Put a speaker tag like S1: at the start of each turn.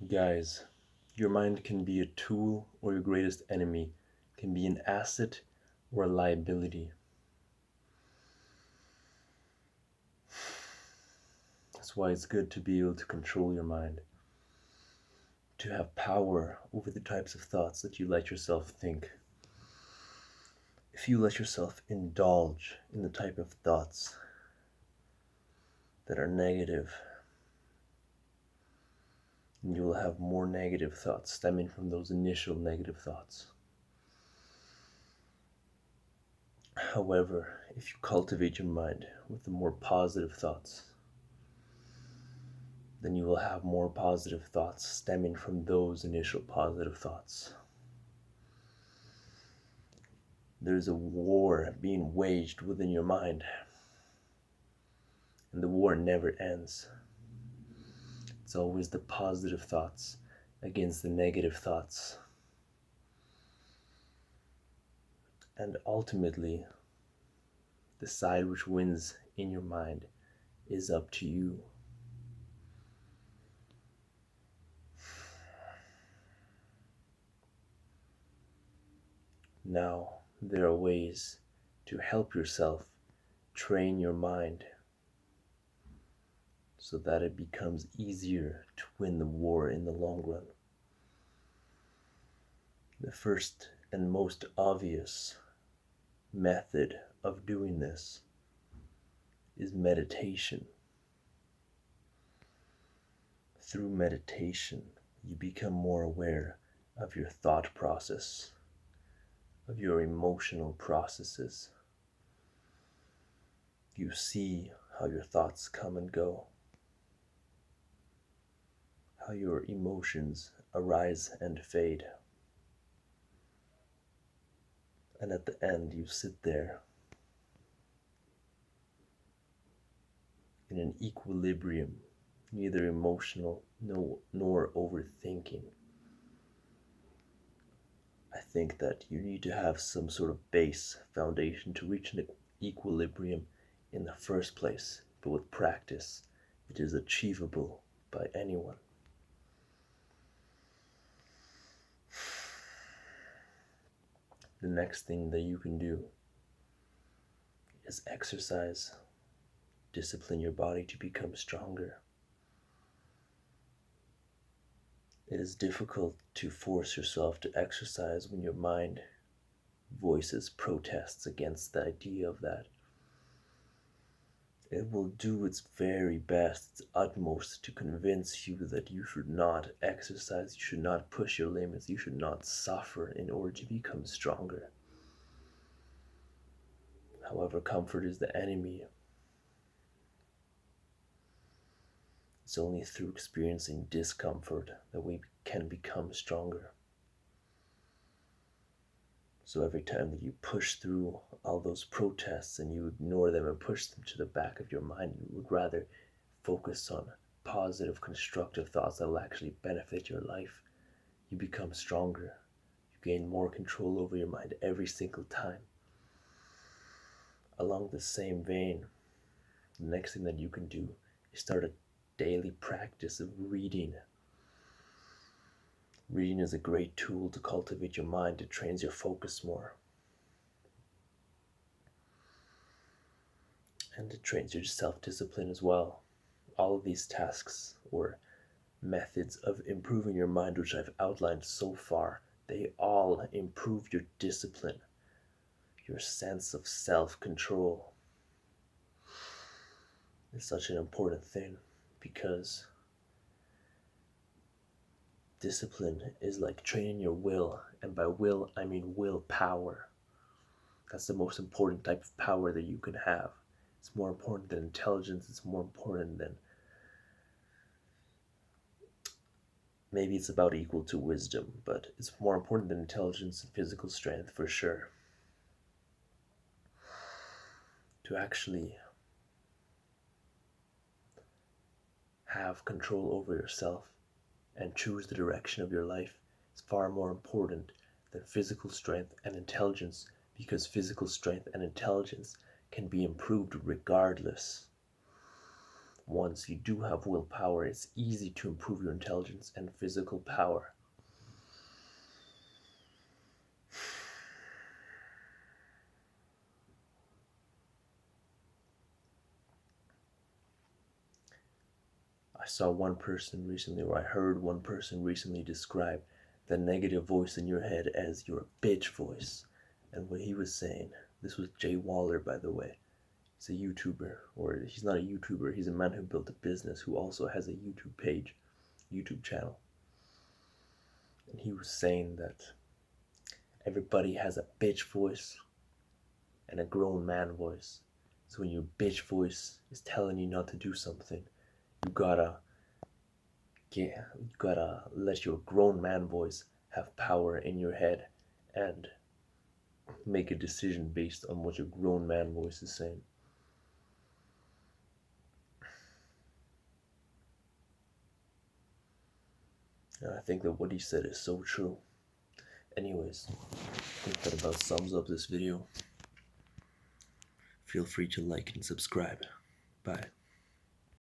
S1: Guys, your mind can be a tool or your greatest enemy, can be an asset or a liability. That's why it's good to be able to control your mind, to have power over the types of thoughts that you let yourself think. If you let yourself indulge in the type of thoughts that are negative, then you will have more negative thoughts stemming from those initial negative thoughts. However, if you cultivate your mind with the more positive thoughts, then you will have more positive thoughts stemming from those initial positive thoughts. There's a war being waged within your mind, and the war never ends. It's always the positive thoughts against the negative thoughts. And ultimately, the side which wins in your mind is up to you. Now, there are ways to help yourself train your mind so that it becomes easier to win the war in the long run. The first and most obvious method of doing this is meditation. Through meditation, you become more aware of your thought process, of your emotional processes. You see how your thoughts come and go, how your emotions arise and fade. And at the end, you sit there in an equilibrium, neither emotional nor overthinking. I think that you need to have some sort of base foundation to reach an equilibrium in the first place, but with practice, it is achievable by anyone. The next thing that you can do is exercise. Discipline your body to become stronger. It is difficult to force yourself to exercise when your mind voices protests against the idea of that. It will do its very best, its utmost to convince you that you should not exercise, you should not push your limits, you should not suffer in order to become stronger. However, comfort is the enemy. It's only through experiencing discomfort that we can become stronger. So every time that you push through all those protests and you ignore them and push them to the back of your mind, you would rather focus on positive, constructive thoughts that will actually benefit your life. You become stronger. You gain more control over your mind every single time. Along the same vein, the next thing that you can do is start a daily practice of reading. Reading is a great tool to cultivate your mind. It trains your focus more. And it trains your self-discipline as well. All of these tasks or methods of improving your mind, which I've outlined so far, they all improve your discipline, your sense of self-control. It's such an important thing because discipline is like training your will, and by will I mean willpower. That's the most important type of power that you can have. It's more important than intelligence, it's more important than, maybe it's about equal to wisdom, but it's more important than intelligence and physical strength for sure. To actually have control over yourself and choose the direction of your life is far more important than physical strength and intelligence, because physical strength and intelligence can be improved regardless. once you do have willpower, it's easy to improve your intelligence and physical power. I saw one person recently, or I heard one person recently describe the negative voice in your head as your bitch voice. And what he was saying, this was Jay Waller, by the way. He's a YouTuber, or he's not a YouTuber, he's a man who built a business who also has a YouTube page, YouTube channel. And he was saying that everybody has a bitch voice and a grown man voice. So when your bitch voice is telling you not to do something, you gotta let your grown man voice have power in your head and make a decision based on what your grown man voice is saying. And I think that what he said is so true. Anyways, I think that about sums up this video. Feel free to like and subscribe. Bye.